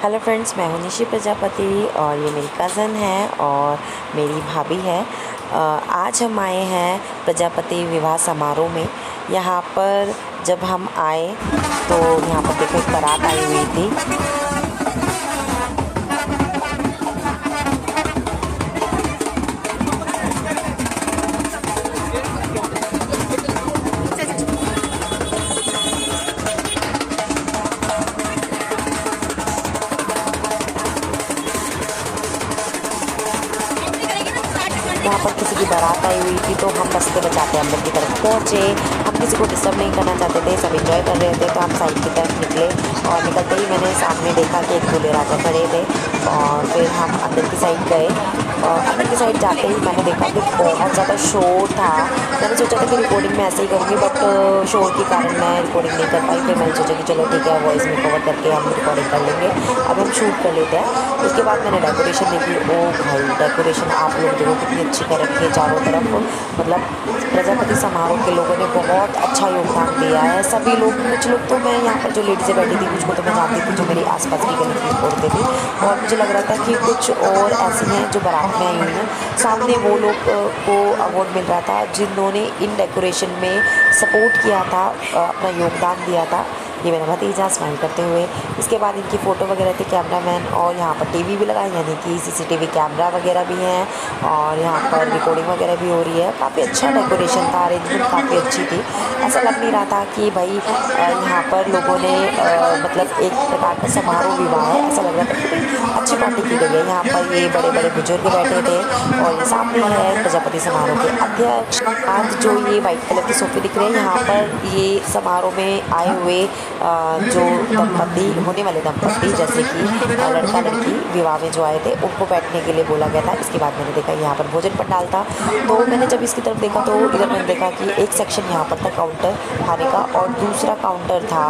Hello friends, मैं हूं निशी प्रजापति और ये मेरी कज़न है और मेरी भाभी है। आज हम आए हैं प्रजापति विवाह समारोह में। यहाँ पर जब हम आए तो यहाँ पर देखो एक बारात आई हुई थी। यहाँ पर किसी की बारात आई हुई थी तो हम रास्ते बचाते अंदर की तरफ पहुँचे। हम किसी को डिस्टर्ब नहीं करना चाहते थे, सब एंजॉय कर रहे थे, तो हम साइड की तरफ निकले और निकलते ही मैंने सामने देखा कि एक दूल्हे राजा खड़े थे और फिर हम अंदर की साइड गए। और अंदर की साइड जाते ही मैंने देखा कि बहुत ज़्यादा शोर था। मैंने सोचा था कि रिकॉर्डिंग में ऐसे ही करूँगी, बट शोर के कारण मैं रिकॉर्डिंग नहीं कर पाई। फिर मैंने सोचा कि चलो ठीक है, वॉइस में कवर करके हम रिकॉर्डिंग कर लेंगे, अब हम शूट कर लेते हैं। उसके बाद मैंने डेकोरेशन देखी। ओ भाई, डेकोरेशन आप लोग देखो कितनी अच्छी कर रखी है चारों तरफ। मतलब प्रजापति समारोह के लोगों ने बहुत अच्छा योगदान दिया है। सभी लोग, कुछ लोग तो मैं यहाँ पर जो लेडीज़ें बैठी थी कुछ को तो मैं जानती थी जो मेरी आसपास की गली की औरतें थी, और मुझे लग रहा था कि कुछ और ऐसी हैं जो बारात में आई हुई हैं। सामने वो लोग को अवार्ड मिल रहा था जिन्होंने इन डेकोरेशन में सपोर्ट किया था, अपना योगदान दिया था। ये मेरा भतीजा स्माइल करते हुए। इसके बाद इनकी फ़ोटो वगैरह थी, कैमरामैन, और यहाँ पर टीवी भी लगा है, यानी कि सीसीटीवी कैमरा वगैरह भी हैं और यहाँ पर रिकॉर्डिंग वगैरह भी हो रही है। काफ़ी अच्छा डेकोरेशन था, अरेंजमेंट काफ़ी अच्छी थी। ऐसा लग नहीं रहा था कि भाई यहाँ पर लोगों ने मतलब एक प्रकार का समारोह विवाह है। ऐसा लग रहा था कि भाई अच्छी पार्टी की गई है। यहाँ पर ये बड़े बड़े बुजुर्ग बैठे थे और ये सामने है प्रजापति समारोह के अध्यक्ष। आज जो ये वाइट कलर के सोफे दिख रहे हैं, यहाँ पर ये समारोह में आए हुए जो दंपति, होने वाले दंपति, जैसे कि लड़का लड़की विवाह में जो आए थे उनको बैठने के लिए बोला गया था। इसके बाद मैंने देखा यहाँ पर भोजन पंडाल था, तो मैंने जब इसकी तरफ देखा तो इधर मैंने देखा कि एक सेक्शन यहाँ पर था काउंटर खाने का और दूसरा काउंटर था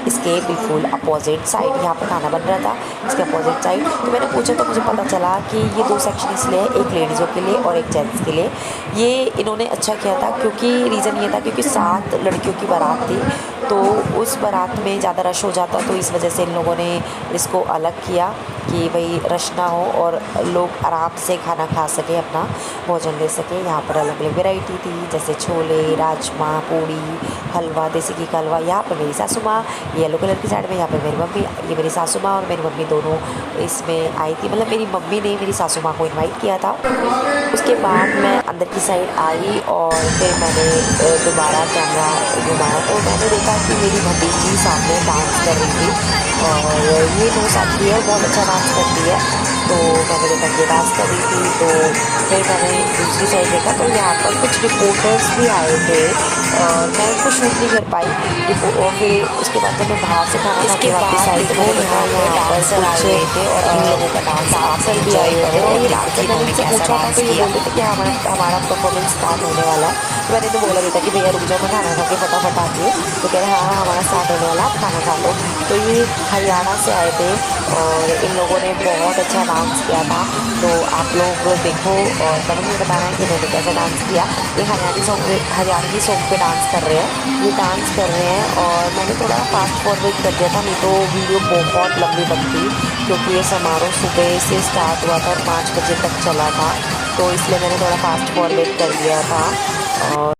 इसके बिल्कुल अपोजिट साइड। यहाँ पर खाना बन रहा था इसके अपोजिट साइड। तो मैंने पूछा तो मुझे पता चला कि ये दो सेक्शन इसलिए, एक लेडीज़ों के लिए और एक जेंट्स के लिए। ये इन्होंने अच्छा किया था क्योंकि रीज़न ये था क्योंकि 7 लड़कियों की बारात थी, तो उस बारात में ज़्यादा रश हो जाता, तो इस वजह से इन लोगों ने इसको अलग किया कि भाई रश ना हो और लोग आराम से खाना खा सकें, अपना भोजन ले सकें। यहाँ पर अलग अलग वैरायटी थी, जैसे छोले, राजमा, पूड़ी, हलवा, देसी घी का हलवा। यहाँ पर मेरी सासू माँ येलो कलर की साइड में, यहाँ पर मेरी मम्मी, ये मेरी सासू माँ और मेरी मम्मी दोनों इसमें आई थी। मतलब मेरी मम्मी ने मेरी सासू माँ को इनवाइट किया था। उसके बाद मैं अंदर की साइड आई और फिर मैंने दोबारा कैमरा घुमाया तो मैंने देखा कि मेरी भतीजी सामने डांस कर रही थी और ये 9 साल की है, बहुत अच्छा डांस करती है। तो मैंने देखा कि डांस कर रही थी, तो फिर मैंने दूसरी साइड देखा तो यहाँ पर कुछ रिपोर्टर्स भी आए थे और मैं उनको शूट नहीं कर पाई। और फिर उसके बाद जब मैं बाहर से खाना खा के वापस आई तो मैंने देखा यहाँ पर कुछ थे और इन लोगों का डांसर भी आए हुए थे और ये डांसर, मैंने उनसे पूछा था तो ये बोलते थे कि हमारा हमारा परफॉर्मेंस स्टार्ट होने वाला है। तो मैंने तो बोला भी था कि भैया रुक जाओ, मैं खाना खा के फटाफट आती हूँ। तो कह रहे हाँ हाँ हमारा स्टार्ट होने वाला, आप खाना खा लो। तो ये हरियाणा से आए थे और इन लोगों ने बहुत अच्छा डांस किया था। तो आप लोग देखो और कमेंट में बताना है कि इन्होंने कैसा डांस किया। ये हरियाणवी सॉन्ग पे डांस कर रहे हैं, ये डांस कर रहे हैं और मैंने थोड़ा फास्ट फॉरवर्ड कर दिया था, नहीं तो वीडियो बहुत लंबी बनती, क्योंकि ये समारोह सुबह से स्टार्ट हुआ था और 5 बजे तक चला था, तो इसलिए मैंने थोड़ा फास्ट फॉरवर्ड कर दिया था। और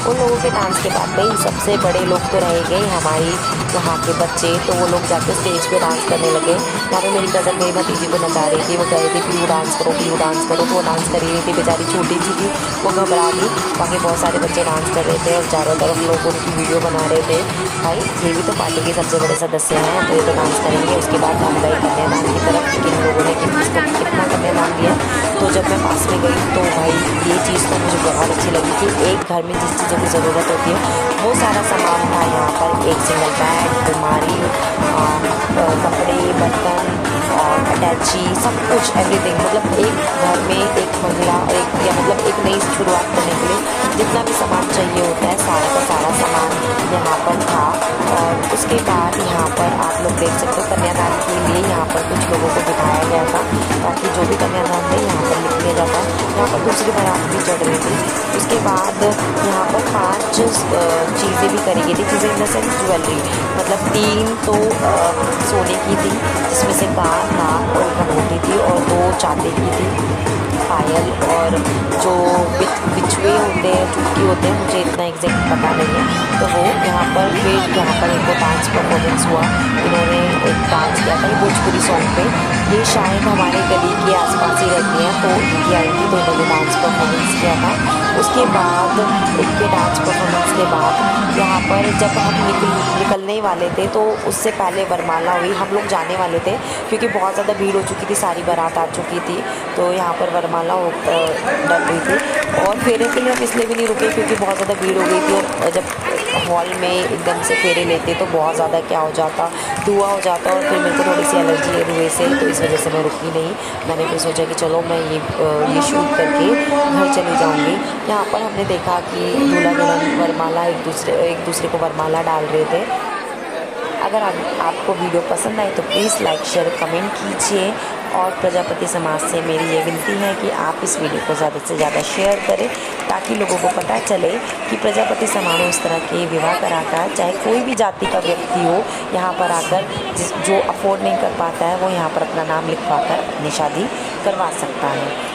उन लोगों के डांस के बाद भाई सबसे बड़े लोग तो रह गए हमारी वहाँ के बच्चे, तो वो लोग जाके स्टेज पे डांस करने लगे। यहाँ पे मेरी कज़न मेरी भतीजी को नचा रही थी, वो कह रही थी प्यू डांस करो प्यू डांस करो, तो वो डांस कर रही थी। बेचारी छोटी सी थी, वो घबरा गई। बाकी बहुत सारे बच्चे डांस कर रहे थे और चारों तरफ लोग उनकी वीडियो बना रहे थे। भाई ये भी तो पार्टी के सबसे बड़े सदस्य हैं, तो ये तो डांस करेंगे। उसके बाद हम गए कन्यादान की तरफ कि किन लोगों ने कितना कन्यादान दिया। तो जब मैं पास में गई तो भाई ये चीज़ तो मुझे बहुत अच्छी लगी कि एक घर में जिस चीज़ों की ज़रूरत होती है वो सारा सामान था यहाँ पर। एक सिंगल बैग, अलमारी, कपड़े, बर्तन और अटैची, सब कुछ एवरीथिंग। मतलब एक घर में एक महिला एक या मतलब एक नई शुरुआत करने के लिए जितना भी सामान चाहिए होता है सारा का सारा सामान यहाँ पर था। और उसके बाद यहाँ पर आप लोग देख सकते हो कन्यादान के लिए यहाँ पर कुछ लोगों को दिखाया गया था ताकि जो भी कन्यादान है यहाँ पर लिख लिया जाता है। यहाँ पर दूसरी बारात भी चढ़ रही थी। उसके बाद यहाँ पर 5 चीज़ें भी करी गई थी। चीज़ें इन द सेंस ज्वेलरी, मतलब 3 तो सोने की थी जिसमें से कान, नाक और कंगूठी थी, और 2 चांदी की थी पायल, और जो बिछुए होते हैं, चुटकी होते हैं, मुझे इतना एग्जैक्ट पता नहीं है। तो वो यहाँ पर फिर यहाँ पर एक डांस परफॉर्मेंस हुआ। इन्होंने एक डांस किया था भोजपुरी सॉन्ग पे। ये शायद हमारे गली के आसपास ही रहती हैं, तो दीदी आई थी तो इन्होंने डांस परफॉर्मेंस किया था। उसके बाद इनके डांस परफॉर्मेंस के बाद यहाँ पर जब हम निकलने वाले थे तो उससे पहले वरमाला हुई। हम लोग जाने वाले थे क्योंकि बहुत ज़्यादा भीड़ हो चुकी थी, सारी बारात आ चुकी थी, तो यहाँ पर वरमाला डल रही थी। और फेरे के लिए हम इसलिए भी नहीं रुके क्योंकि बहुत ज़्यादा भीड़ हो गई थी, और जब हॉल में एकदम से फेरे लेते तो बहुत ज़्यादा क्या हो जाता, धुआं हो जाता, और फिर मेरे को थोड़ी सी एलर्जी है धुएँ से, तो इस वजह से मैं रुकी नहीं। मैंने फिर सोचा कि चलो मैं ये शूट करके घर चली जाऊँगी। यहाँ पर हमने देखा कि दूल्हा दुल्हन वरमाला एक दूसरे को वरमाला डाल रहे थे। अगर आपको वीडियो पसंद आए तो प्लीज़ लाइक शेयर कमेंट कीजिए, और प्रजापति समाज से मेरी ये विनती है कि आप इस वीडियो को ज़्यादा से ज़्यादा शेयर करें ताकि लोगों को पता चले कि प्रजापति समारोह इस तरह के विवाह कराता है। चाहे कोई भी जाति का व्यक्ति हो, यहाँ पर आकर जो अफोर्ड नहीं कर पाता है वो यहाँ पर अपना नाम लिखवा कर अपनी शादी करवा सकता है।